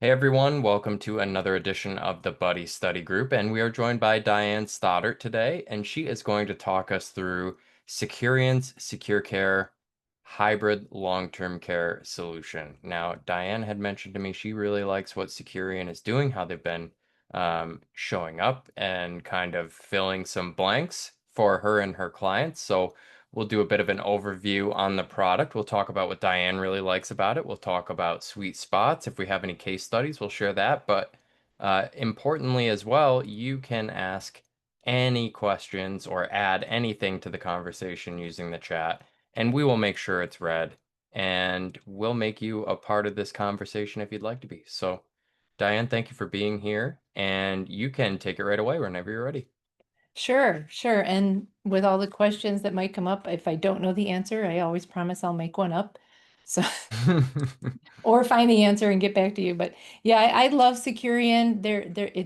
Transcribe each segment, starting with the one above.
Hey everyone, welcome to another edition of the Buddy Study Group, and we are joined by Diane Stoddart today, and she is going to talk us through Securian's Secure Care hybrid long-term care solution. Now, Diane had mentioned to me she really likes what Securian is doing, how they've been showing up and kind of filling some blanks for her and her clients. So we'll do a bit of an overview on the product. We'll talk about what Diane really likes about it. We'll talk about sweet spots. If we have any case studies, we'll share that. But importantly, as well, you can ask any questions or add anything to the conversation using the chat, and we will make sure it's read. And we'll make you a part of this conversation if you'd like to be. So, Diane, thank you for being here, and you can take it right away whenever you're ready. Sure, sure. And with all the questions that might come up, if I don't know the answer, I always promise I'll make one up. So, or find the answer and get back to you. But yeah, I love Securian.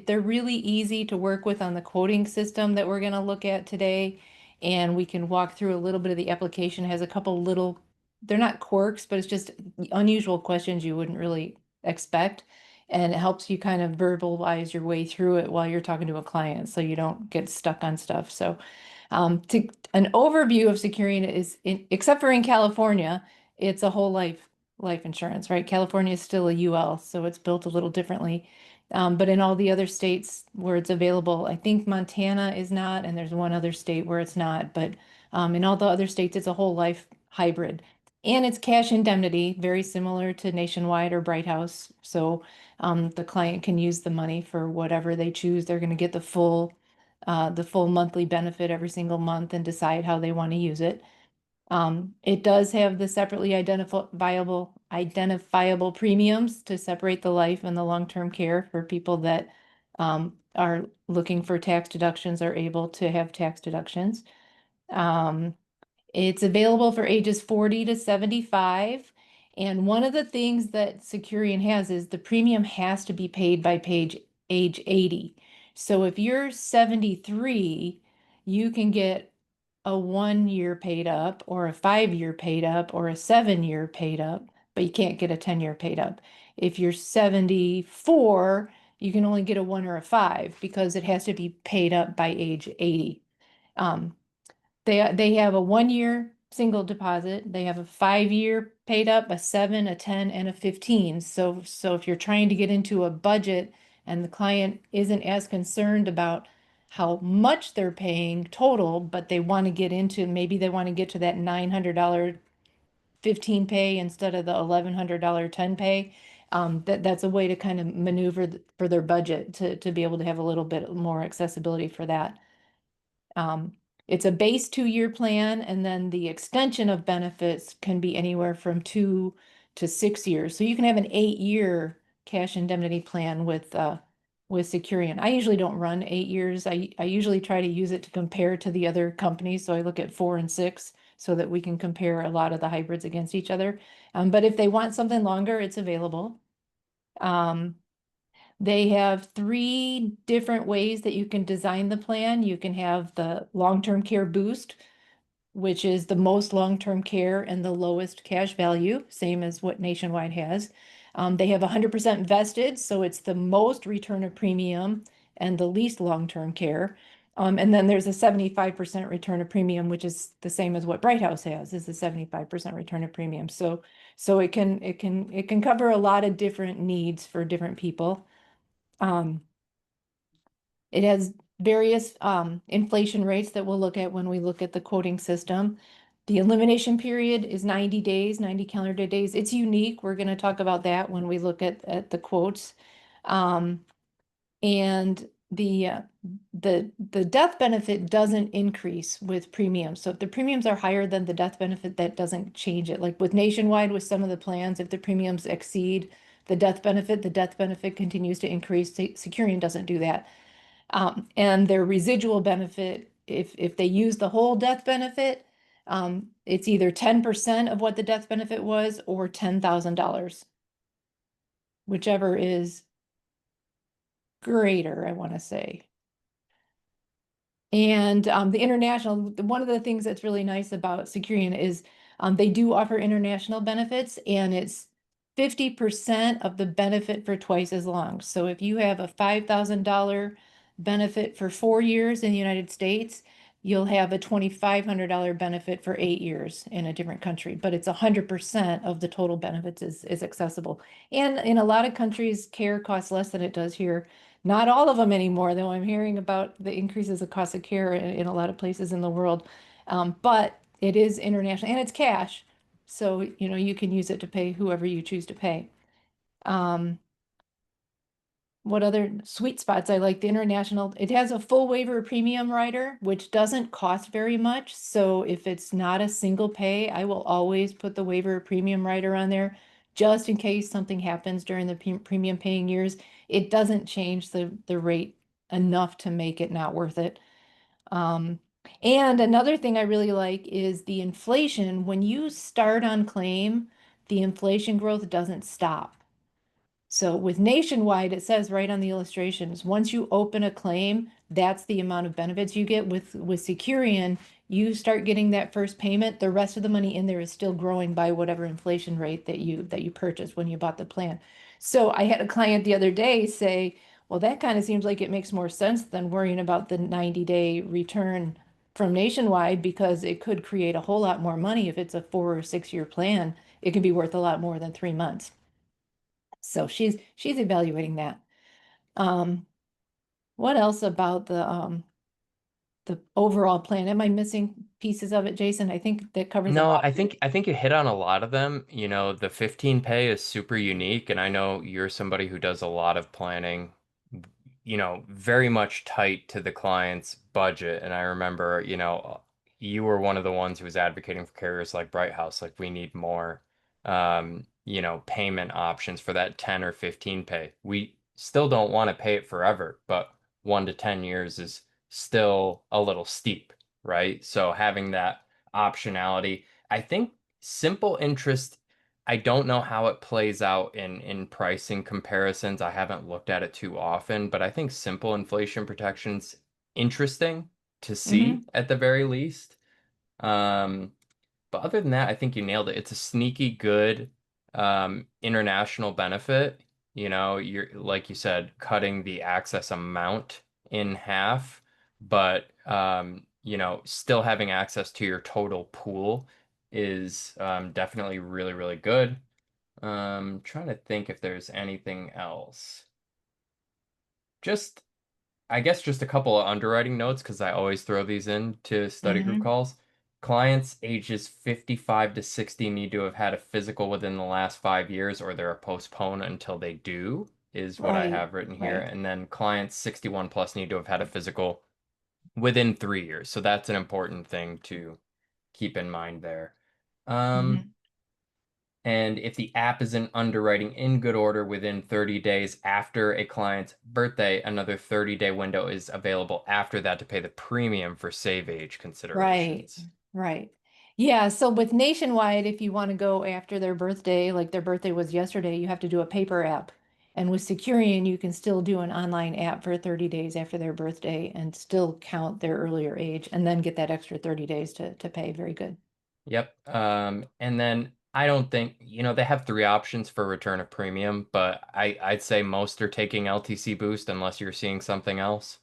They're really easy to work with on the quoting system that we're going to look at today. And we can walk through a little bit of the application. It has a couple little, they're not quirks, but it's just unusual questions you wouldn't really expect. And it helps you kind of verbalize your way through it while you're talking to a client so you don't get stuck on stuff. So an overview of Securian is, except for in California, it's a whole life insurance, right? California is still a UL, so it's built a little differently. But in all the other states where it's available, I think Montana is not, and there's one other state where it's not. But in all the other states, it's a whole life hybrid. And it's cash indemnity, very similar to Nationwide or Bright House. So the client can use the money for whatever they choose. They're going to get the full monthly benefit every single month and decide how they want to use it. It does have the separately identifiable premiums to separate the life and the long-term care for people that are looking for tax deductions or able to have tax deductions. Um, it's available for ages 40 to 75. And one of the things that Securian has is the premium has to be paid by age 80. So if you're 73, you can get a 1 year paid up or a 5 year paid up or a 7 year paid up, but you can't get a 10 year paid up. If you're 74, you can only get a 1 or a 5 because it has to be paid up by age 80. Um, they have a 1 year single deposit. They have a 5 year paid up, a 7, a 10, and a 15. So if you're trying to get into a budget and the client isn't as concerned about how much they're paying total, but they want to get into, maybe they want to get to that $900 15 pay instead of the $1,100 10 pay. That's a way to kind of maneuver for their budget to be able to have a little bit more accessibility for that. Um, it's a base 2 year plan, and then the extension of benefits can be anywhere from 2 to 6 years. So you can have an 8 year cash indemnity plan with Securian. I usually don't run 8 years. I usually try to use it to compare to the other companies. So I look at 4 and 6 so that we can compare a lot of the hybrids against each other. But if they want something longer, it's available. Um, they have three different ways that you can design the plan. You can have the long-term care boost, which is the most long-term care and the lowest cash value, same as what Nationwide has. They have 100% vested, so it's the most return of premium and the least long-term care. And then there's a 75% return of premium, which is the same as what Bright House has, is the 75% return of premium. So it can cover a lot of different needs for different people. Um, it has various inflation rates that we'll look at when we look at the quoting system. The elimination period is 90 days, 90 calendar days. It's unique. We're going to talk about that when we look at the quotes. Um, and the death benefit doesn't increase with premiums. So if the premiums are higher than the death benefit, that doesn't change it. Like with Nationwide, with some of the plans, if the premiums exceed the death benefit continues to increase. Securian doesn't do that. And their residual benefit, if they use the whole death benefit, it's either 10% of what the death benefit was or $10,000, whichever is greater, I want to say. And the international, one of the things that's really nice about Securian is they do offer international benefits, and 50% of the benefit for twice as long. So if you have a $5,000 benefit for 4 years in the United States, you'll have a $2,500 benefit for 8 years in a different country, but it's 100% of the total benefits is accessible. And in a lot of countries, care costs less than it does here. Not all of them anymore, though I'm hearing about the increases of cost of care in a lot of places in the world. But it is international and it's cash. So, you can use it to pay whoever you choose to pay. Um, what other sweet spots? I like the international. It has a full waiver premium rider, which doesn't cost very much. So if it's not a single pay, I will always put the waiver premium rider on there just in case something happens during the premium paying years. It doesn't change the rate enough to make it not worth it. Um, and another thing I really like is the inflation. When you start on claim, the inflation growth doesn't stop. So with Nationwide, it says right on the illustrations, once you open a claim, that's the amount of benefits you get. With Securian, you start getting that first payment, the rest of the money in there is still growing by whatever inflation rate that you purchased when you bought the plan. So I had a client the other day say, well, that kind of seems like it makes more sense than worrying about the 90-day return from Nationwide because it could create a whole lot more money if it's a 4 or 6 year plan. It can be worth a lot more than 3 months. So she's evaluating that. Um, what else about the overall plan? Am I missing pieces of it, Jason? I think that covers a No, lot I of it. think I think you hit on a lot of them. You know, the 15 pay is super unique, and I know you're somebody who does a lot of planning, very much tight to the client's budget. And I remember, you were one of the ones who was advocating for carriers like Bright House, like we need more payment options for that 10 or 15 pay. We still don't want to pay it forever, but 1 to 10 years is still a little steep, right? So having that optionality. I think simple interest, I don't know how it plays out in pricing comparisons. I haven't looked at it too often, but I think simple inflation protection's interesting to see Hmm. at the very least. Um, but other than that, I think you nailed it. It's a sneaky good international benefit. You're like you said, cutting the access amount in half, but still having access to your total pool is definitely really, really good. Trying to think if there's anything else. Just I guess just a couple of underwriting notes because I always throw these in to study group Hmm. calls. Clients ages 55 to 60 need to have had a physical within the last 5 years or they're postponed until they do, is what I Right, have written here. right. And then clients 61 plus need to have had a physical within 3 years. So that's an important thing to keep in mind there. Um, Hmm. and if the app is in underwriting in good order within 30 days after a client's birthday, another 30-day window is available after that to pay the premium for save age Right, considerations. right. Yeah, so with Nationwide, if you want to go after their birthday, like their birthday was yesterday, you have to do a paper app. And with Securian, you can still do an online app for 30 days after their birthday and still count their earlier age and then get that extra 30 days to pay. Very good. Yep. And then I don't think, they have three options for return of premium, but I'd say most are taking LTC Boost unless you're seeing something else.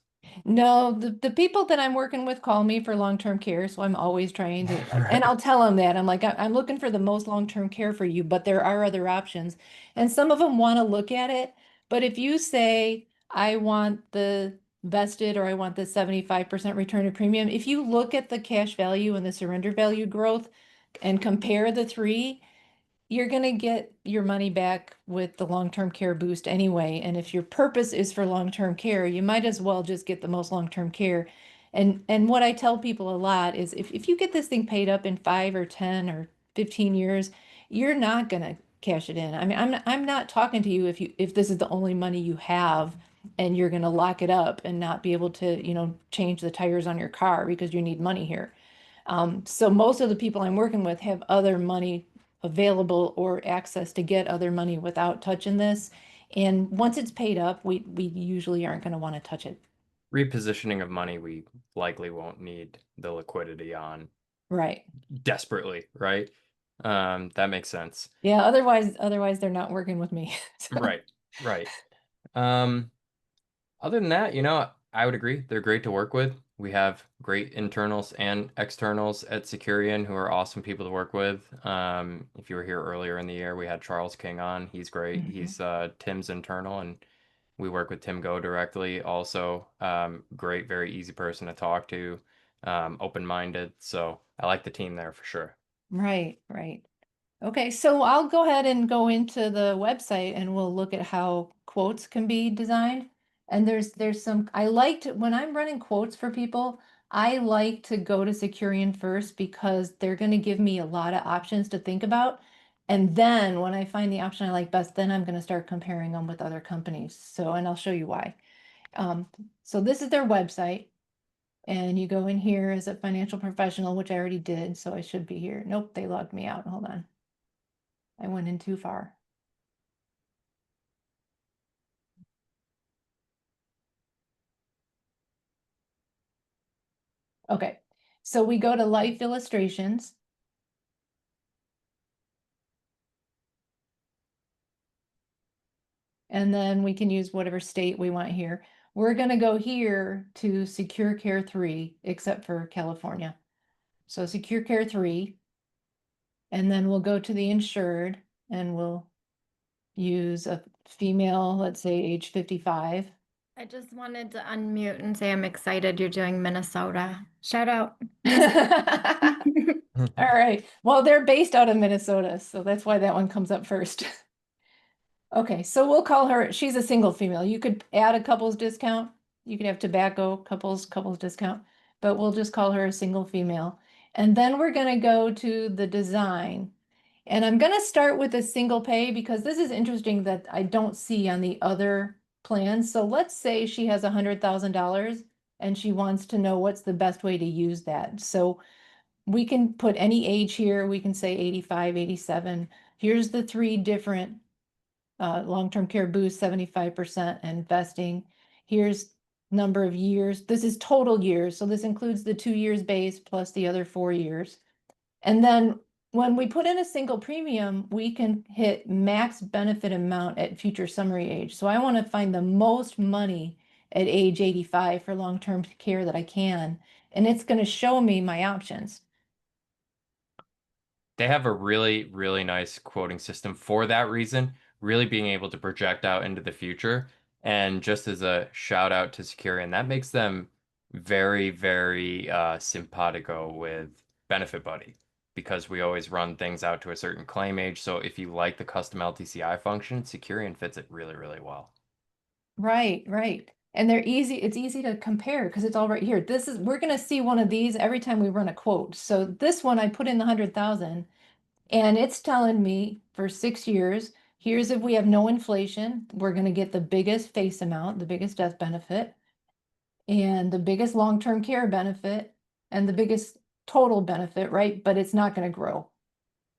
No, the people that I'm working with call me for long-term care, so I'm always trying to, and Right. I'll tell them that. I'm like, I'm looking for the most long-term care for you, but there are other options. And some of them want to look at it, but if you say, I want the vested or I want the 75% return of premium, if you look at the cash value and the surrender value growth and compare the three, you're going to get your money back with the long-term care boost anyway. And if your purpose is for long-term care, you might as well just get the most long-term care. And what I tell people a lot is if you get this thing paid up in 5 or 10 or 15 years, you're not going to cash it in. I mean, I'm not talking to you if this is the only money you have and you're going to lock it up and not be able to, change the tires on your car because you need money here. So most of the people I'm working with have other money available or access to get other money without touching this. And once it's paid up, we usually aren't going to want to touch it. Repositioning of money we likely won't need the liquidity on Right. desperately, right? That makes sense. Yeah, otherwise they're not working with me. So, Right, right. Um, Other than that, I would agree. They're great to work with. We have great internals and externals at Securian who are awesome people to work with. If you were here earlier in the year, we had Charles King on. He's great. mhm. He's Tim's internal, and we work with Tim Go directly. Also, great, very easy person to talk to, open-minded. So I like the team there for sure. Right, right. Okay, so I'll go ahead and go into the website and we'll look at how quotes can be designed. And there's some, I liked when I'm running quotes for people, I like to go to Securian first because they're going to give me a lot of options to think about. And then when I find the option I like best, then I'm going to start comparing them with other companies. So, and I'll show you why. Um, so this is their website. And you go in here as a financial professional, which I already did. So I should be here. Nope, they logged me out. Hold on. I went in too far. Okay, so we go to life illustrations. And then we can use whatever state we want here. We're going to go here to Secure Care 3, except for California. So Secure Care 3, and then we'll go to the insured and we'll use a female, let's say age 55. I just wanted to unmute and say I'm excited you're doing Minnesota. Shout out. All right. Well, they're based out of Minnesota, so that's why that one comes up first. Okay, so we'll call her, she's a single female. You could add a couples discount. You could have tobacco, couples discount, but we'll just call her a single female. And then we're gonna go to the design. And I'm gonna start with a single pay because this is interesting that I don't see on the other plans. So let's say she has $100,000 and she wants to know what's the best way to use that. So we can put any age here. We can say 85, 87. Here's the three different long-term care boost 75% and vesting. Here's number of years. This is total years. So this includes the 2 years base plus the other 4 years. And then when we put in a single premium, we can hit max benefit amount at future summary age. So I want to find the most money at age 85 for long-term care that I can. And it's going to show me my options. They have a really, really nice quoting system for that reason, really being able to project out into the future. And just as a shout out to Securian, that makes them very, very simpatico with Benefit Buddy because we always run things out to a certain claim age. So if you like the custom LTCI function, Securian fits it really, really well. Right, right. And they're easy, it's easy to compare because it's all right here. We're gonna see one of these every time we run a quote. So this one, I put in the 100,000 and it's telling me for 6 years, here's if we have no inflation, we're gonna get the biggest face amount, the biggest death benefit, and the biggest long-term care benefit, and the biggest total benefit, right? But it's not gonna grow.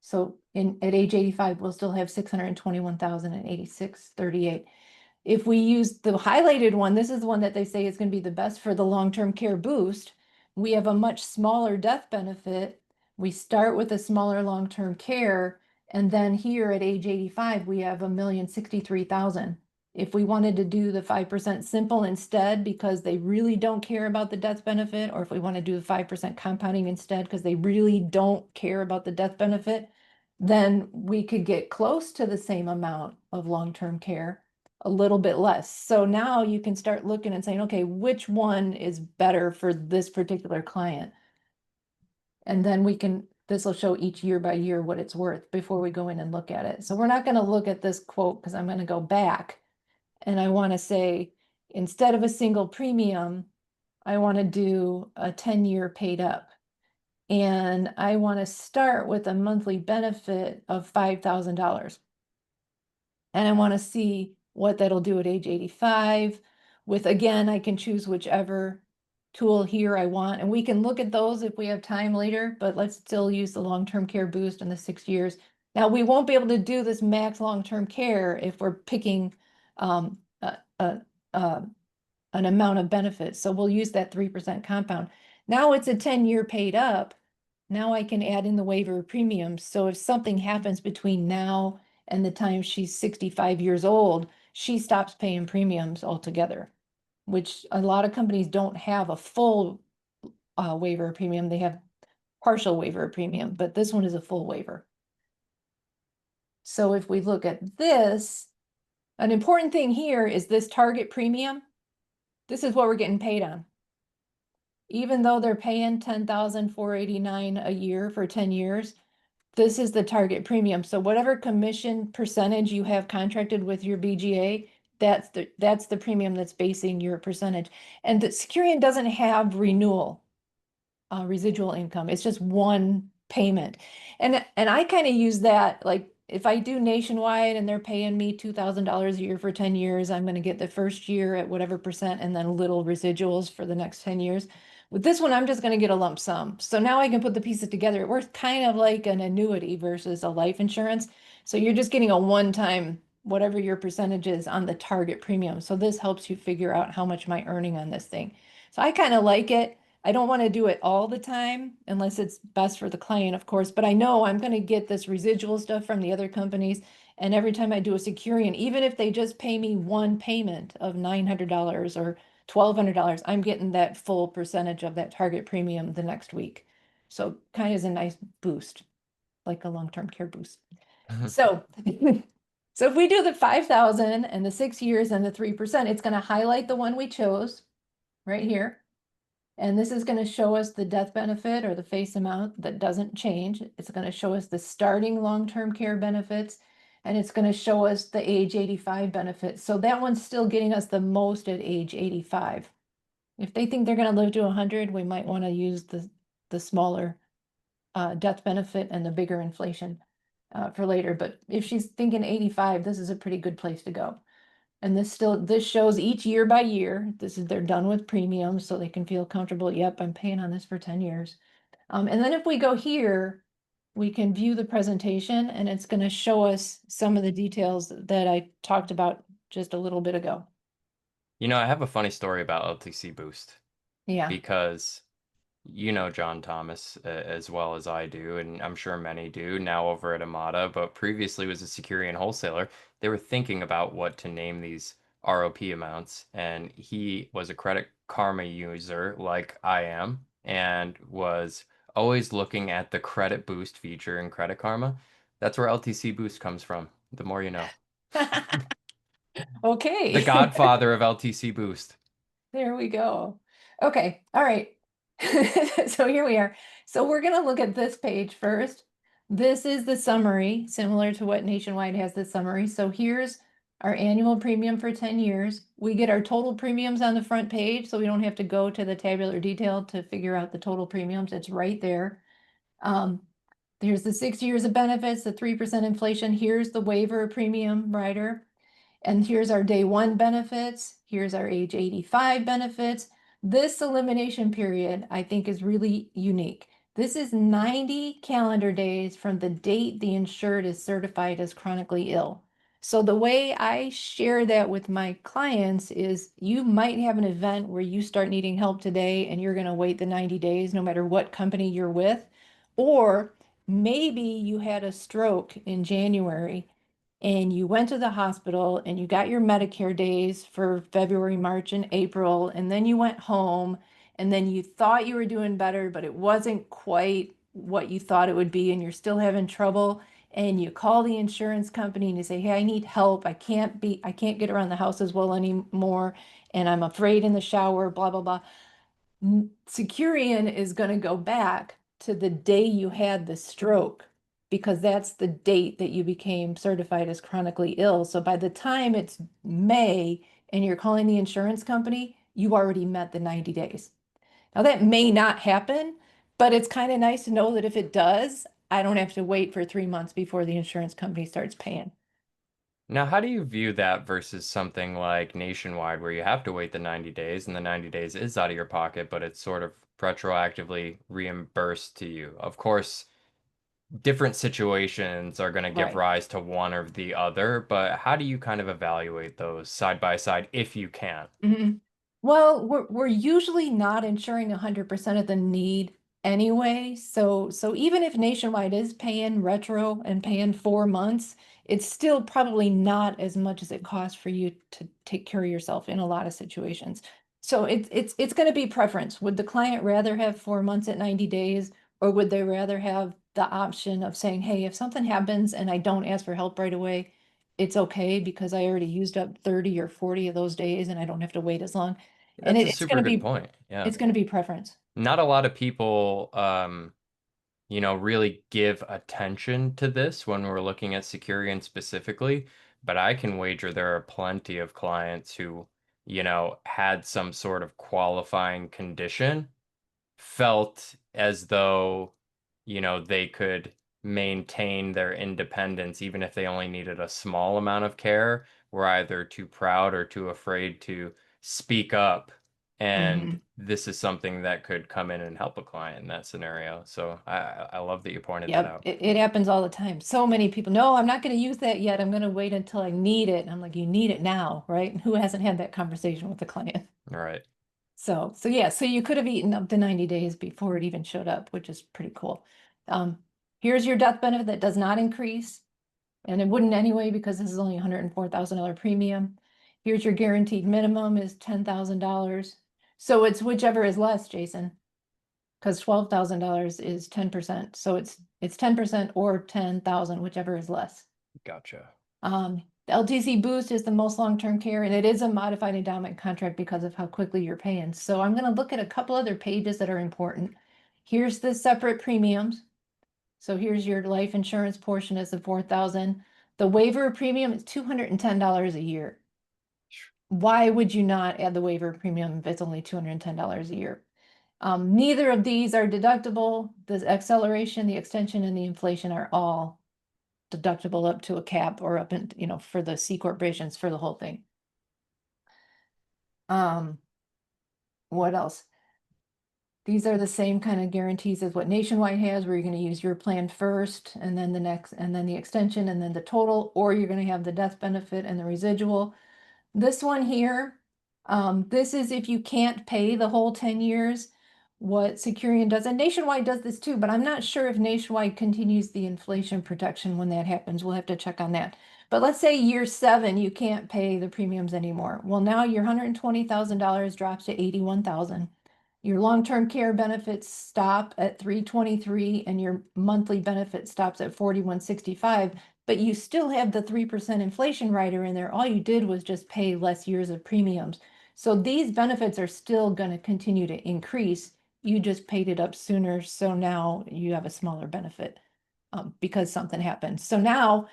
So at age 85, we'll still have 621,086.38. If we use the highlighted one, this is the one that they say is going to be the best for the long-term care boost. We have a much smaller death benefit. We start with a smaller long-term care, and then here at age 85, we have 1,063,000. If we wanted to do the 5% simple instead, because they really don't care about the death benefit, or if we want to do the 5% compounding instead, because they really don't care about the death benefit, then we could get close to the same amount of long-term care, a little bit less. So now you can start looking and saying, okay, which one is better for this particular client? And then this will show each year by year what it's worth before we go in and look at it. So we're not going to look at this quote because I'm going to go back and I want to say, instead of a single premium, I want to do a 10-year paid up. And I want to start with a monthly benefit of $5,000. And I want to see what that'll do at age 85 with, again, I can choose whichever tool here I want. And we can look at those if we have time later, but let's still use the long-term care boost in the 6 years. Now, we won't be able to do this max long-term care if we're picking um, a, a, a, an amount of benefits. So we'll use that 3% compound. Now it's a 10-year paid up. now I can add in the waiver of premiums. So if something happens between now and the time she's 65 years old, she stops paying premiums altogether, which a lot of companies don't have a full waiver of premium. They have partial waiver of premium, but this one is a full waiver. So if we look at this, an important thing here is this target premium. This is what we're getting paid on. Even though they're paying $10,489 a year for 10 years, this is the target premium. So whatever commission percentage you have contracted with your BGA, that's the premium that's basing your percentage. And the Securian doesn't have renewal residual income. It's just one payment. And I kind of use that, like if I do nationwide and they're paying me $2,000 a year for 10 years, I'm going to get the first year at whatever percent and then little residuals for the next 10 years. With this one, I'm just going to get a lump sum. So now I can put the pieces together. It works kind of like an annuity versus a life insurance. So you're just getting a one-time, whatever your percentage is on the target premium. So this helps you figure out how much am I earning on this thing. So I kind of like it. I don't want to do it all the time unless it's best for the client, of course, but I know I'm going to get this residual stuff from the other companies. And every time I do a Securian, even if they just pay me one payment of $900 or $1,200, I'm getting that full percentage of that target premium the next week. So kind of is a nice boost, like a long-term care boost. So, so if we do the 5,000 and the 6 years and the 3%, it's going to highlight the one we chose right here. And this is going to show us the death benefit or the face amount that doesn't change. It's going to show us the starting long-term care benefits, and it's going to show us the age 85 benefits. So that one's still getting us the most at age 85. If they think they're going to live to 100, we might want to use the smaller death benefit and the bigger inflation for later. But if she's thinking 85, this is a pretty good place to go. And this shows each year by year. They're done with premiums so they can feel comfortable. Yep, I'm paying on this for 10 years. And then if we go here, we can view the presentation and it's going to show us some of the details that I talked about just a little bit ago. You know, I have a funny story about LTC Boost Yeah. because you know John Thomas as well as I do, and I'm sure many do now over at Amada, but previously was a Securian wholesaler. They were thinking about what to name these ROP amounts, and he was a Credit Karma user like I am, and was always looking at the Credit Boost feature in Credit Karma. That's where LTC Boost comes from. The more you know. Okay. The godfather of LTC Boost. There we go. Okay, all right. So here we are. So we're going to look at this page first. This is the summary, similar to what Nationwide has the summary. So here's our annual premium for 10 years. We get our total premiums on the front page, so we don't have to go to the tabular detail to figure out the total premiums. It's right there. Here's the 6 years of benefits, the 3% inflation. Here's the waiver premium rider. And here's our day one benefits. Here's our age 85 benefits. This elimination period, I think, is really unique. This is 90 calendar days from the date the insured is certified as chronically ill. So the way I share that with my clients is you might have an event where you start needing help today and you're going to wait the 90 days no matter what company you're with. Or maybe you had a stroke in January and you went to the hospital and you got your Medicare days for February, March, and April, and then you went home and then you thought you were doing better, but it wasn't quite what you thought it would be, and you're still having trouble. And you call the insurance company and you say, hey, I need help. I can't get around the house as well anymore, and I'm afraid in the shower, blah, blah, blah. Securian is going to go back to the day you had the stroke because that's the date that you became certified as chronically ill. So by the time it's May and you're calling the insurance company, you already met the 90 days. Now that may not happen, but it's kind of nice to know that if it does, I don't have to wait for 3 months before the insurance company starts paying. Now, how do you view that versus something like Nationwide, where you have to wait the 90 days and the 90 days is out of your pocket, but it's sort of retroactively reimbursed to you? Of course, different situations are going to give Right. rise to one or the other, but how do you kind of evaluate those side by side if you can? Mhm. Well, we're usually not insuring 100% of the need anyway. So even if Nationwide is paying retro and paying 4 months, it's still probably not as much as it costs for you to take care of yourself in a lot of situations. So it's going to be preference. Would the client rather have 4 months at 90 days, or would they rather have the option of saying, hey, if something happens and I don't ask for help right away, it's okay because I already used up 30 or 40 of those days and I don't have to wait as long. And That's a it's going super to good be point. Yeah. it's going to be preference. Not a lot of people, really give attention to this when we're looking at Securian specifically, but I can wager there are plenty of clients who, had some sort of qualifying condition, felt as though, they could maintain their independence even if they only needed a small amount of care, were either too proud or too afraid to speak up. And Mhm. this is something that could come in and help a client in that scenario. So I love that you pointed that Yep, out. it happens all the time. So many people, no, I'm not going to use that yet. I'm going to wait until I need it. And I'm like, you need it now, right? And who hasn't had that conversation with the client? All right. So yeah, so you could have eaten up to 90 days before it even showed up, which is pretty cool. Here's your death benefit that does not increase, and it wouldn't anyway because this is only $104,000 premium. Here's your guaranteed minimum is $10,000. So it's whichever is less, Jason, because $12,000 is 10%. So it's 10% or 10,000, whichever is less. Gotcha. The LTC Boost is the most long-term care, and it is a modified endowment contract because of how quickly you're paying. So I'm going to look at a couple other pages that are important. Here's the separate premiums. So here's your life insurance portion is the 4,000. The waiver premium is $210 a year. Why would you not add the waiver premium if it's only $210 a year? Neither of these are deductible. The acceleration, the extension, and the inflation are all deductible up to a cap or up in, for the C corporations for the whole thing. What else? These are the same kind of guarantees as what Nationwide has, where you're going to use your plan first and then the next, and then the extension and then the total, or you're going to have the death benefit and the residual. This one here, this is if you can't pay the whole 10 years, what Securian does, and Nationwide does this too, but I'm not sure if Nationwide continues the inflation protection when that happens. We'll have to check on that. But let's say year 7, you can't pay the premiums anymore. Well, now your $120,000 drops to 81,000. Your long-term care benefits stop at 323 and your monthly benefit stops at 4165, but you still have the 3% inflation rider in there. All you did was just pay less years of premiums. So these benefits are still going to continue to increase. You just paid it up sooner, so now you have a smaller benefit because something happened. So now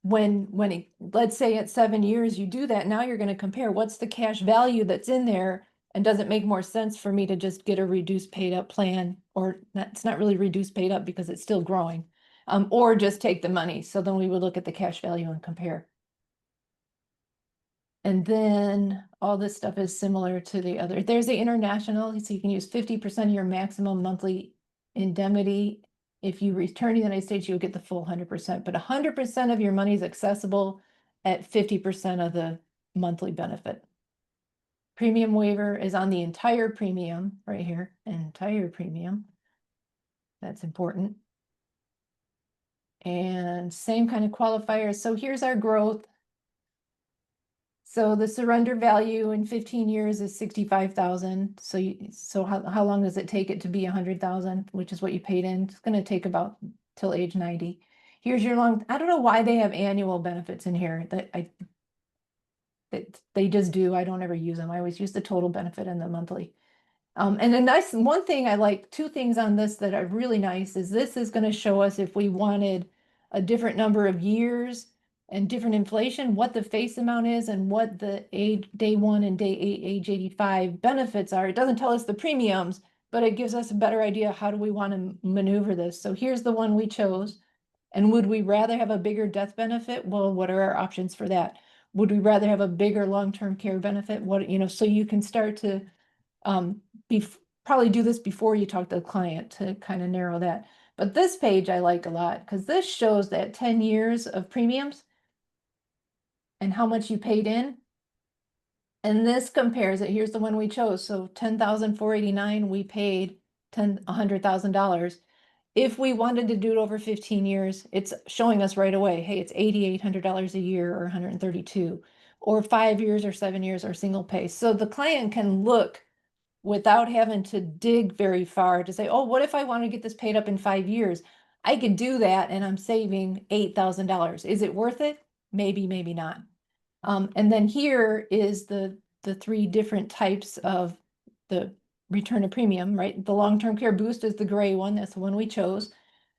let's say at 7 years you do that, now you're going to compare what's the cash value that's in there, and does it make more sense for me to just get a reduced paid up plan, or it's not really reduced paid up because it's still growing, or just take the money. So then we would look at the cash value and compare. And then all this stuff is similar to the other. There's the international, so you can use 50% of your maximum monthly indemnity. If you return to the United States, you'll get the full 100%, but 100% of your money is accessible at 50% of the monthly benefit. Premium waiver is on the entire premium right here, entire premium. That's important. And same kind of qualifiers. So here's our growth. So the surrender value in 15 years is 65,000. So how long does it take it to be 100,000, which is what you paid in? It's going to take about till age 90. Here's your I don't know why they have annual benefits in here that they just do. I don't ever use them. I always use the total benefit and the monthly. And a nice one thing I like, two things on this that are really nice is this is going to show us if we wanted a different number of years and different inflation, what the face amount is and what the age day 1 and day 8 age 85 benefits are. It doesn't tell us the premiums, but it gives us a better idea how do we want to maneuver this. So here's the one we chose. And would we rather have a bigger death benefit? Well, what are our options for that? Would we rather have a bigger long-term care benefit? So you can start to um, probably do this before you talk to the client to kind of narrow that. But this page I like a lot because this shows that 10 years of premiums and how much you paid in. And this compares it. Here's the one we chose. So 10,489 we paid $100,000. If we wanted to do it over 15 years, it's showing us right away, hey, it's $8,800 a year or 132, or 5 years or 7 years or single pay. So the client can look without having to dig very far to say, oh, what if I want to get this paid up in 5 years? I could do that and I'm saving $8,000. Is it worth it? Maybe, maybe not. And then here is the three different types of the return of premium, right? The long-term care boost is the gray one. That's the one we chose.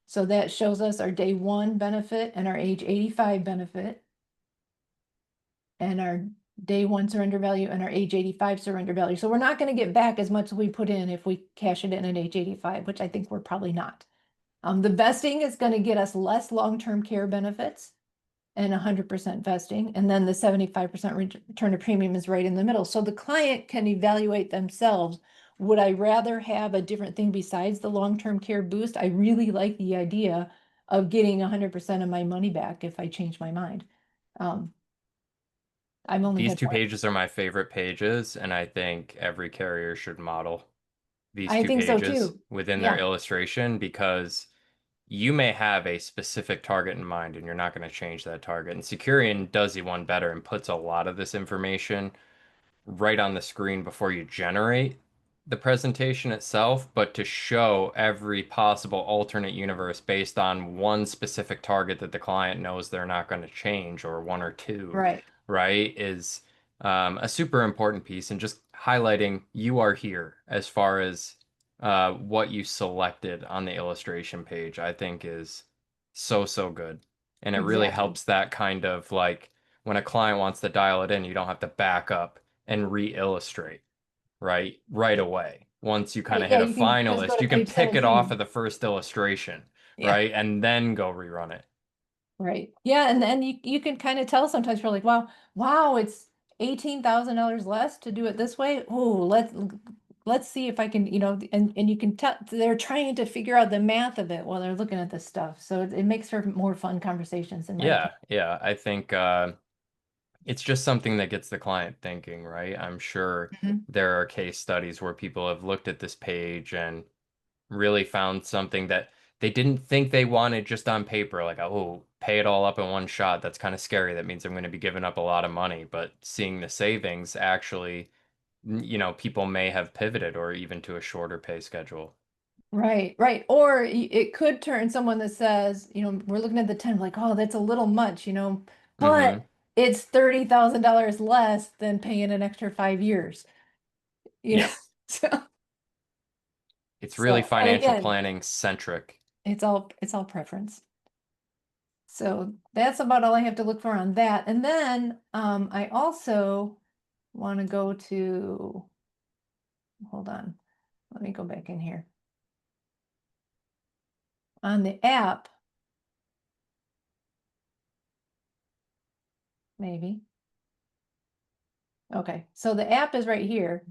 So that shows us our day one benefit and our age 85 benefit. And our day one surrender value and our age 85 surrender value. So we're not going to get back as much as we put in if we cash it in at age 85, which I think we're probably not. The vesting is going to get us less long-term care benefits and 100% vesting. And then the 75% return of premium is right in the middle. So the client can evaluate themselves. Would I rather have a different thing besides the long-term care boost? I really like the idea of getting 100% of my money back if I change my mind. I've only These had two one. pages are my favorite pages, and I think every carrier should model these I two think so pages too. within their Yeah, illustration because you may have a specific target in mind and you're not going to change that target. And Securian does you one better and puts a lot of this information right on the screen before you generate the presentation itself, but to show every possible alternate universe based on one specific target that the client knows they're not going to change, or one or two, right. right, is a super important piece. And just highlighting you are here as far as what you selected on the illustration page, I think is so, so good. And it really Exactly. helps that kind of like when a client wants to dial it in, you don't have to back up and re-illustrate, right away. Once you kind Right. of hit Yeah, a you can just go finalist, to you can page pick it off of 17. the first illustration, Yeah. right? And then go rerun it. Right. Yeah, and then you can kind of tell sometimes you're like, wow, it's $18,000 less to do it this way. Oh, let's see if I can, and you can tell they're trying to figure out the math of it while they're looking at this stuff. So it makes for more fun conversations in my Yeah, opinion. yeah. I think it's just something that gets the client thinking, right? I'm sure Mhm. there are case studies where people have looked at this page and really found something that they didn't think they wanted just on paper, like, oh, pay it all up in one shot. That's kind of scary. That means I'm going to be giving up a lot of money. But seeing the savings actually, people may have pivoted or even to a shorter pay schedule. Right, right. Or it could turn someone that says, we're looking at the 10, like, oh, that's a little much, Hmm. but it's $30,000 less than paying an extra 5 years. You know, Yep. so It's really and financial again, planning centric. it's all preference. So that's about all I have to look for on that. And then I also want to go to, hold on, let me go back in here. On the app, maybe. Okay, so the app is right here.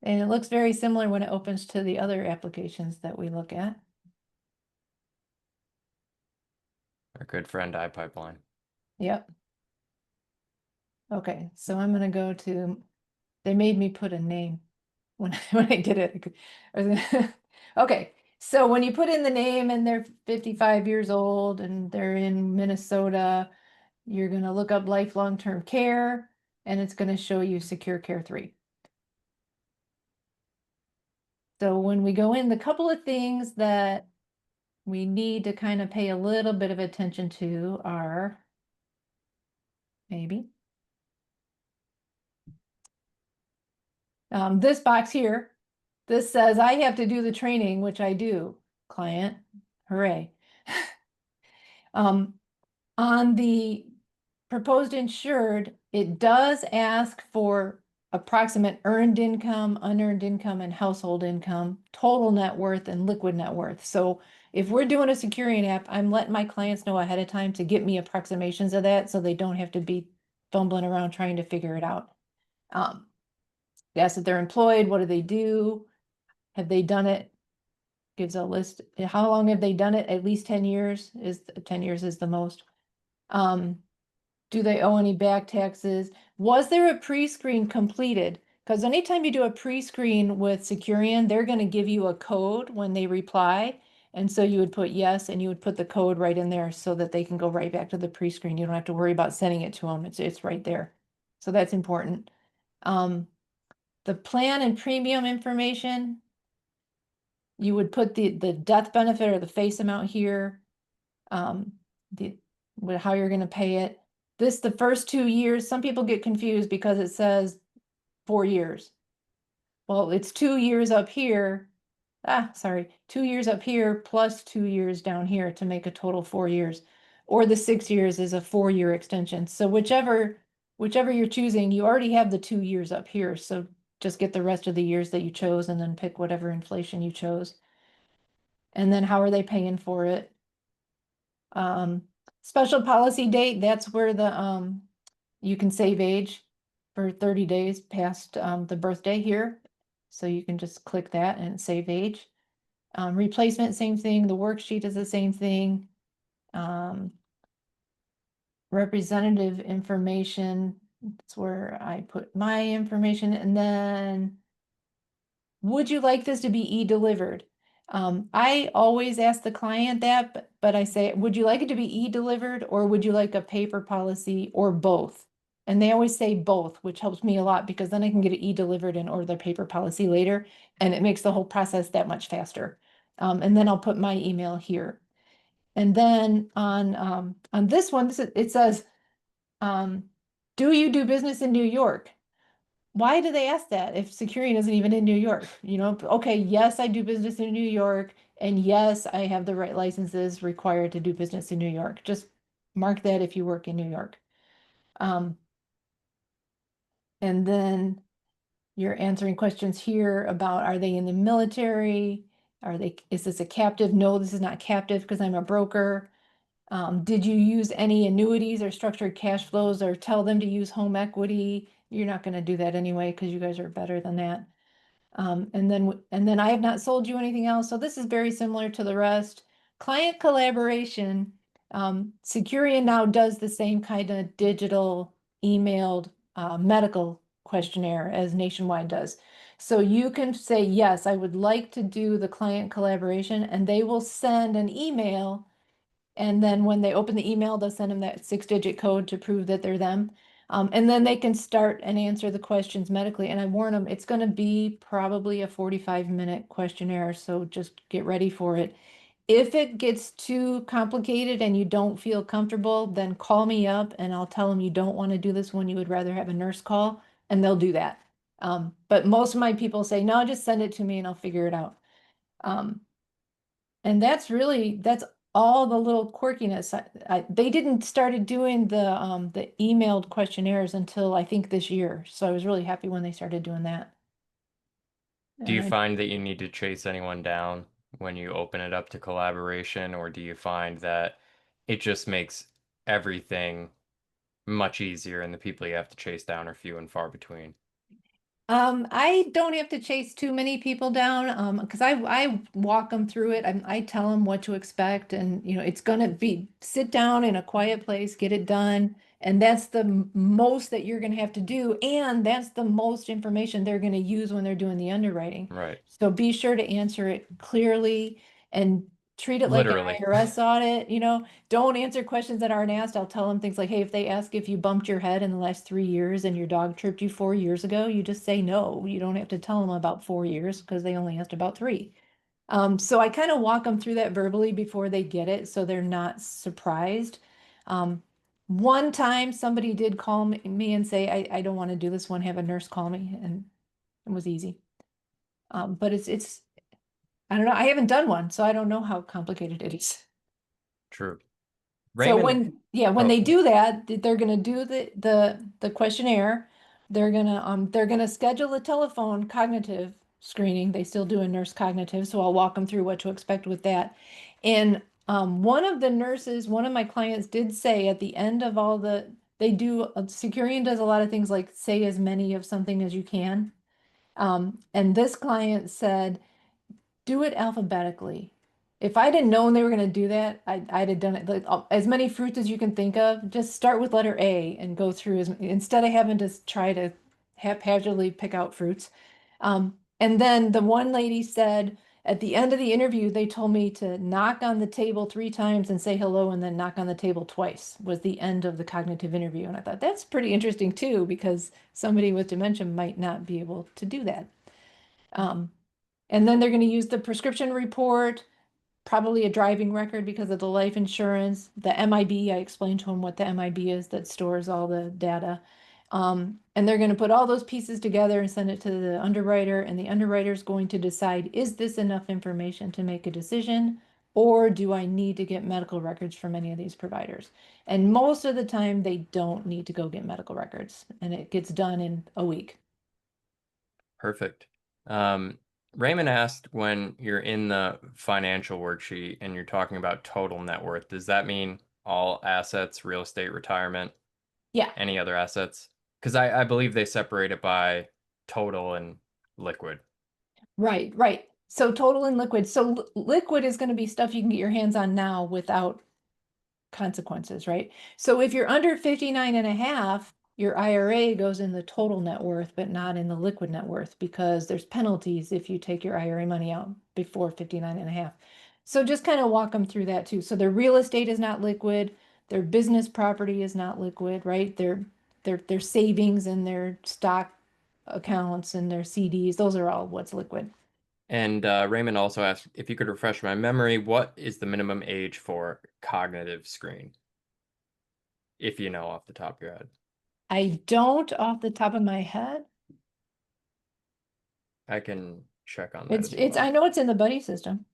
And it looks very similar when it opens to the other applications that we look at. Our good friend iPipeline. Yep. Okay, so I'm gonna go to, they made me put a name when when I did it. Okay, so when you put in the name and they're 55 years old and they're in Minnesota, you're gonna look up lifelong term care and it's gonna show you Secure Care 3. So when we go in, the couple of things that we need to kind of pay a little bit of attention to are maybe this box here. This says I have to do the training, which I do, client. Hooray. On the proposed insured, it does ask for approximate earned income, unearned income, and household income, total net worth, and liquid net worth. So if we're doing a Securian app, I'm letting my clients know ahead of time to get me approximations of that so they don't have to be fumbling around trying to figure it out. They ask if they're employed, what do they do? Have they done it? Gives a list. How long have they done it? At least 10 years is 10 years is the most. Do they owe any back taxes? Was there a pre-screen completed? Because anytime you do a pre-screen with Securian, they're going to give you a code when they reply. And so you would put yes, and you would put the code right in there so that they can go right back to the pre-screen. You don't have to worry about sending it to them. It's right there. So that's important. The plan and premium information, you would put the death benefit or the face amount here, the how you're going to pay it. The first 2 years, some people get confused because it says 4 years. Well, it's 2 years up here. Sorry, 2 years up here plus 2 years down here to make a total 4 years. Or the 6 years is a 4-year extension. So whichever you're choosing, you already have the 2 years up here. So just get the rest of the years that you chose and then pick whatever inflation you chose. And then how are they paying for it? Special policy date, that's where you can save age for 30 days past the birthday here. So you can just click that and save age. Replacement, same thing. The worksheet is the same thing. Representative information, that's where I put my information. And then, would you like this to be e-delivered? I always ask the client that, but I say, would you like it to be e-delivered or would you like a paper policy or both? And they always say both, which helps me a lot because then I can get it e-delivered and order the paper policy later, and it makes the whole process that much faster. And then I'll put my email here. And then on this one, it says, do you do business in New York? Why do they ask that if Securian isn't even in New York? Okay, yes, I do business in New York, and yes, I have the right licenses required to do business in New York. Just mark that if you work in New York. And then you're answering questions here about, are they in the military? Is this a captive? No, this is not captive because I'm a broker. Did you use any annuities or structured cash flows or tell them to use home equity? You're not going to do that anyway because you guys are better than that. And then I have not sold you anything else. So this is very similar to the rest. Client collaboration. Securian now does the same kind of digital emailed medical questionnaire as Nationwide does. So you can say, yes, I would like to do the client collaboration, and they will send an email. And then when they open the email, they'll send them that 6-digit code to prove that they're them. And then they can start and answer the questions medically. And I warn them, it's going to be probably a 45-minute questionnaire. So just get ready for it. If it gets too complicated and you don't feel comfortable, then call me up and I'll tell them you don't want to do this one. You would rather have a nurse call, and they'll do that. But most of my people say, no, just send it to me and I'll figure it out. And that's all the little quirkiness. They didn't started doing the emailed questionnaires until I think this year. So I was really happy when they started doing that. Do you And find that you need to chase anyone down when you open it up to collaboration, or do you find that it just makes everything much easier and the people you have to chase down are few and far between? I don't have to chase too many people down, because I walk them through it. I tell them what to expect, and it's gonna be sit down in a quiet place, get it done, and that's the most that you're gonna have to do, and that's the most information they're gonna use when they're doing the underwriting. Right. So be sure to answer it clearly and treat it like an Literally. IRS audit. Don't answer questions that aren't asked. I'll tell them things like, hey, if they ask if you bumped your head in the last 3 years and your dog tripped you 4 years ago, you just say no. You don't have to tell them about 4 years because they only asked about three. So I kind of walk them through that verbally before they get it so they're not surprised. One time somebody did call me and say, I don't want to do this one, have a nurse call me, and it was easy. But it's I don't know. I haven't done one, so I don't know how complicated it is. True. So Raymond, when oh, they do that, they're gonna do the questionnaire. They're gonna schedule a telephone cognitive screening. They still do a nurse cognitive, so I'll walk them through what to expect with that. And one of the nurses, one of my clients did say at the end of all Securian does a lot of things like say as many of something as you can. And this client said, do it alphabetically. If I didn't know they were going to do that, I'd have done it like as many fruits as you can think of. Just start with letter A and go through instead of having to try to haphazardly pick out fruits. And then the one lady said at the end of the interview, they told me to knock on the table 3 times and say hello, and then knock on the table twice was the end of the cognitive interview. And I thought that's pretty interesting too, because somebody with dementia might not be able to do that. And then they're going to use the prescription report, probably a driving record because of the life insurance, the MIB. I explained to him what the MIB is that stores all the data. And they're going to put all those pieces together and send it to the underwriter, and the underwriter is going to decide, is this enough information to make a decision, or do I need to get medical records from any of these providers? And most of the time, they don't need to go get medical records, and it gets done in a week. Perfect. Um, Raymond asked, when you're in the financial worksheet and you're talking about total net worth, does that mean all assets, real estate, retirement, Yeah, any other assets? Because I believe they separate it by total and liquid. right, right. So total and liquid. So liquid is going to be stuff you can get your hands on now without consequences, right? So if you're under 59 and a half, your IRA goes in the total net worth, but not in the liquid net worth, because there's penalties if you take your IRA money out before 59 and a half. So just kind of walk them through that too. So their real estate is not liquid, their business property is not liquid, right? Their savings and their stock accounts and their CDs, those are all what's liquid. And Raymond also asked, if you could refresh my memory, what is the minimum age for cognitive screen? If you know off the top of your head. I don't off the top of my head. I can check on that It's as it's I well. know it's in the buddy system.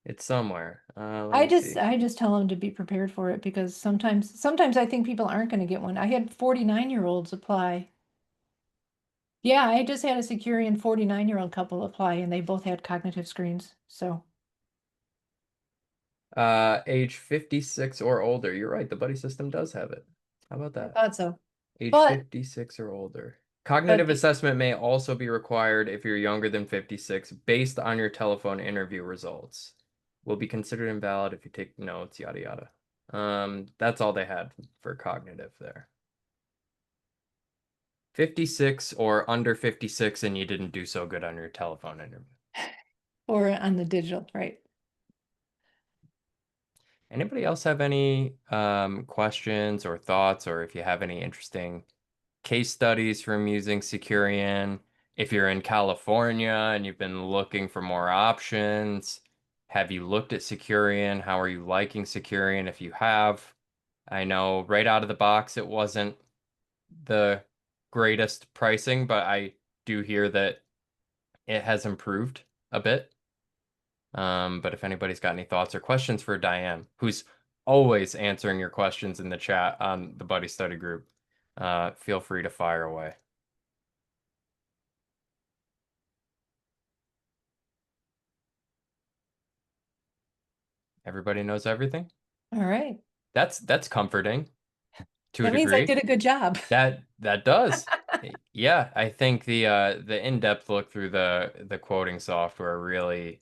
It's somewhere. Let I me just see. I just tell them to be prepared for it, because sometimes I think people aren't going to get one. I had 49-year-olds apply. Yeah, I just had a Securian 49-year-old couple apply, and they both had cognitive screens. So Age 56 or older. You're right, the buddy system does have it. How about I that? thought so. Age But 56 or older. but Cognitive assessment may also be required if you're younger than 56 based on your telephone interview results. Will be considered invalid if you take notes, yada yada. That's all they had for cognitive there. 56 or under 56 and you didn't do so good on your telephone interview. or on the digital, right? Anybody else have any questions or thoughts, or if you have any interesting case studies from using Securian? If you're in California and you've been looking for more options, have you looked at Securian? How are you liking Securian if you have? I know right out of the box it wasn't the greatest pricing, but I do hear that it has improved a bit. But if anybody's got any thoughts or questions for Diane, who's always answering your questions in the chat on the Buddy Study group, feel free to fire away. Everybody knows everything. All right. That's comforting to a That means I degree. did a good job. That does. Yeah, I think the in-depth look through the quoting software really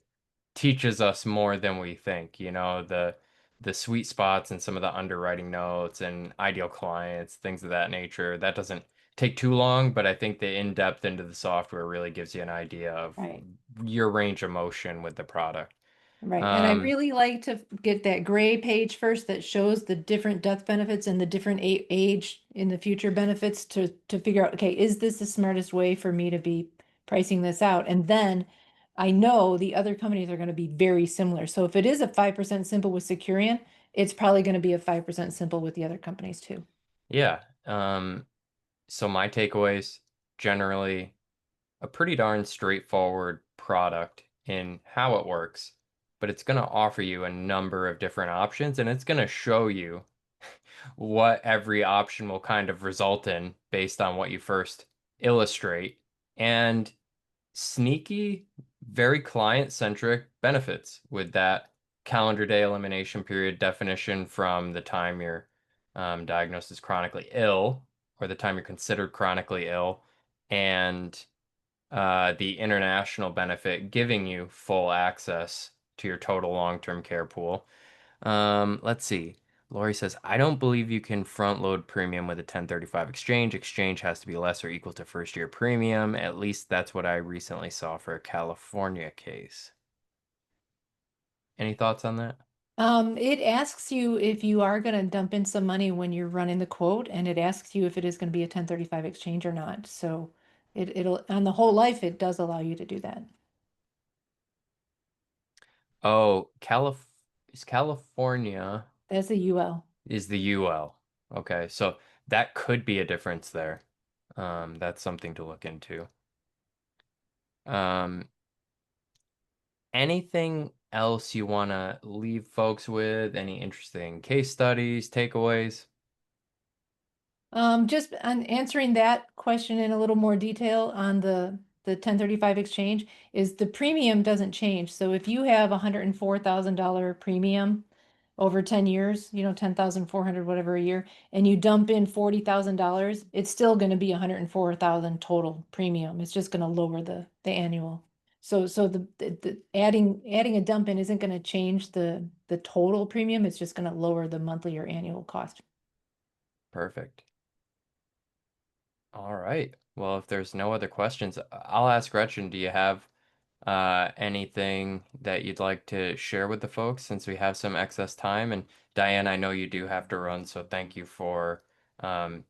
teaches us more than we think. You know, the sweet spots and some of the underwriting notes and ideal clients, things of that nature. That doesn't take too long, but I think the in-depth into the software really gives you an idea of Right. your range of motion with the product. Right. And I Um, really like to get that gray page first that shows the different death benefits and the different age in the future benefits to figure out, okay, is this the smartest way for me to be pricing this out? And then I know the other companies are going to be very similar. So if it is a 5% simple with Securian, it's probably going to be a 5% simple with the other companies too. yeah. So my takeaways, generally a pretty darn straightforward product in how it works, but it's going to offer you a number of different options and it's going to show you what every option will kind of result in based on what you first illustrate. And sneaky, very client-centric benefits with that calendar day elimination period definition from the time you're diagnosed as chronically ill or the time you're considered chronically ill, and the international benefit giving you full access to your total long-term care pool. Let's see. Lori says, I don't believe you can front load premium with a 1035 exchange. Exchange has to be less or equal to first year premium. At least that's what I recently saw for a California case. Any thoughts on that? It asks you if you are going to dump in some money when you're running the quote, and it asks you if it is going to be a 1035 exchange or not. So it'll, on the whole life, it does allow you to do that. Oh, is California That's a UL. is the UL. Okay, so that could be a difference there. That's something to look into. Um, Anything else you want to leave folks with? Any interesting case studies, takeaways? Just on answering that question in a little more detail on the 1035 exchange is the premium doesn't change. So if you have $104,000 premium over 10 years, 10,400 whatever a year, and you dump in $40,000, it's still going to be 104,000 total premium. It's just going to lower the annual. So the adding a dump in isn't going to change the total premium. It's just going to lower the monthly or annual cost. Perfect. All right. Well, if there's no other questions, I'll ask Gretchen, do you have anything that you'd like to share with the folks since we have some excess time? And Diane, I know you do have to run, so thank you for um,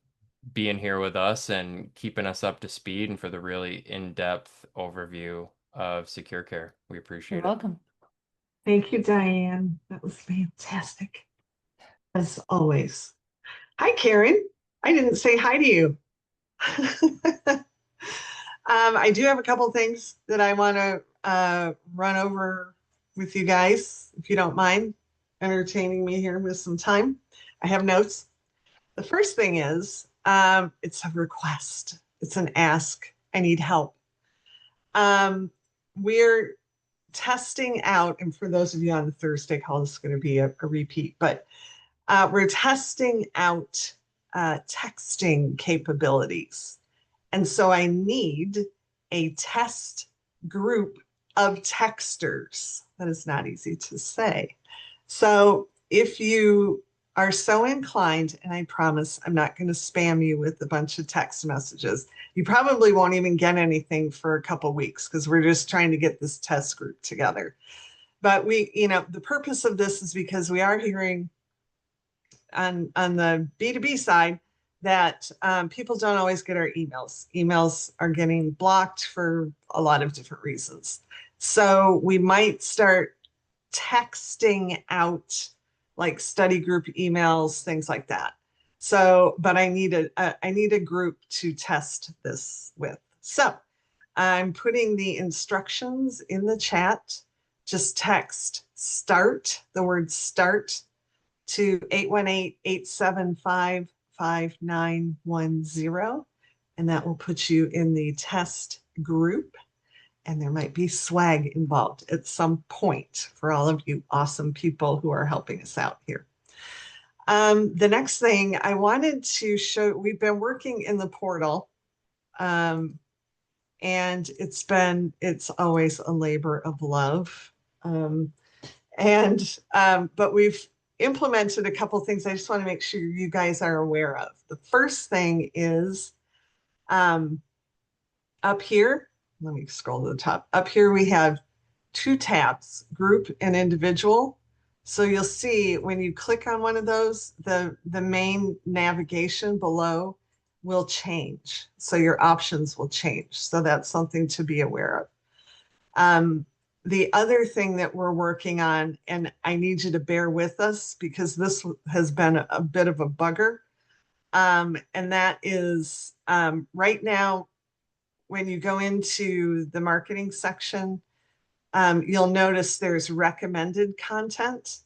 being here with us and keeping us up to speed and for the really in-depth overview of Secure Care. We You're appreciate it. welcome. Thank you, Diane. That was fantastic, as always. Hi, Karen. I didn't say hi to you. I do have a couple things that I want to run over with you guys, if you don't mind entertaining me here with some time. I have notes. The first thing is it's a request, it's an ask. I need help. We're testing out, and for those of you on the Thursday call, this is going to be a repeat, but we're testing out texting capabilities. And so I need a test group of texters. That is not easy to say. So if you are so inclined, and I promise I'm not going to spam you with a bunch of text messages, you probably won't even get anything for a couple weeks because we're just trying to get this test group together. But the purpose of this is because we are hearing on the B2B side that people don't always get our emails. Emails are getting blocked for a lot of different reasons. So we might start texting out like study group emails, things like that. So, but I need a group to test this with. So I'm putting the instructions in the chat. Just text START, the word START, to 818-875-5910, and that will put you in the test group. And there might be swag involved at some point for all of you awesome people who are helping us out here. The next thing I wanted to show, we've been working in the portal, and it's always a labor of love. But we've implemented a couple things I just want to make sure you guys are aware of. The first thing is up here, let me scroll to the top. Up here we have two tabs, group and individual. So you'll see when you click on one of those, the main navigation below will change. So your options will change. So that's something to be aware of. The other thing that we're working on, and I need you to bear with us because this has been a bit of a bugger, and that is right now, when you go into the marketing section, you'll notice there's recommended content.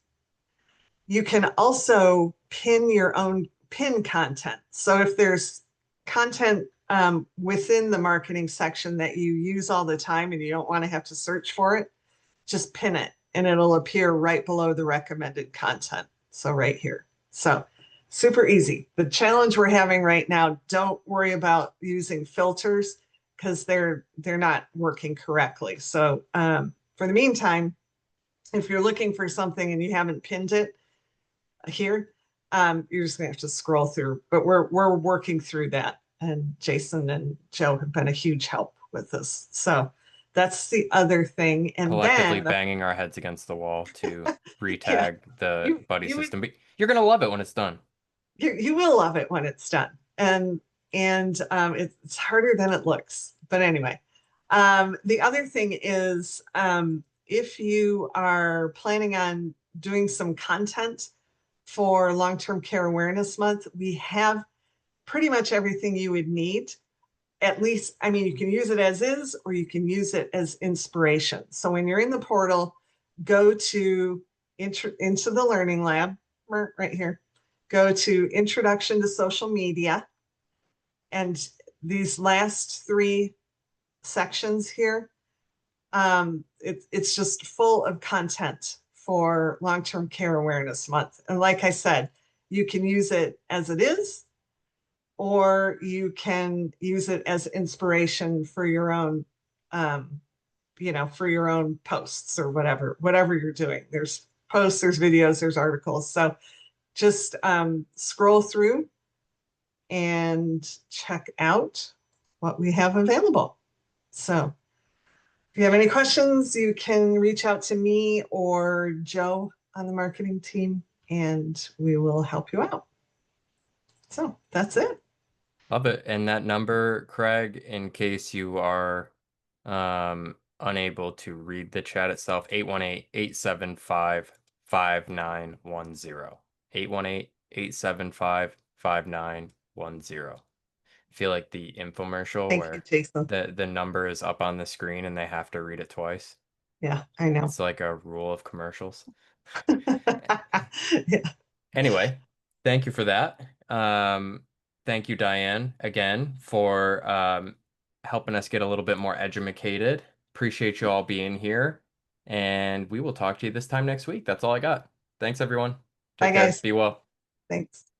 You can also pin your own pin content. So if there's content within the marketing section that you use all the time and you don't want to have to search for it, just pin it and it'll appear right below the recommended content. So right here. So super easy. The challenge we're having right now, don't worry about using filters because they're not working correctly. So for the meantime, if you're looking for something and you haven't pinned it here, You're just gonna have to scroll through, but we're working through that. And Jason and Joe have been a huge help with this. So that's the other thing. And Collectively then banging our heads against the wall to yeah, retag the you buddy you would system. But you're gonna love it when it's done. you will love it when it's done. And it's harder than it looks. But anyway, the other thing is if you are planning on doing some content for Long-Term Care Awareness Month, we have pretty much everything you would need. At least, I mean, you can use it as is, or you can use it as inspiration. So when you're in the portal, go to into the Learning Lab right here. Go to Introduction to Social Media. And these last three sections here, it's just full of content for Long-Term Care Awareness Month. And like I said, you can use it as it is, or you can use it as inspiration for your own, for your own posts or whatever you're doing. There's posts, there's videos, there's articles. So just scroll through and check out what we have available. So if you have any questions, you can reach out to me or Joe on the marketing team, and we will help you out. So that's it. Love it. And that number, Craig, in case you are unable to read the chat itself, 818-875-5910. 818-875-5910. I feel like the infomercial Thank you, where Jason. the number is up on the screen and they have to read it twice. Yeah, I know. It's like a rule of commercials. Yeah. Anyway, thank you for that. Thank you, Diane, again, for helping us get a little bit more edumacated. Appreciate you all being here. And we will talk to you this time next week. That's all I got. Thanks, everyone. Bye, Take care. guys. Be well. Thanks.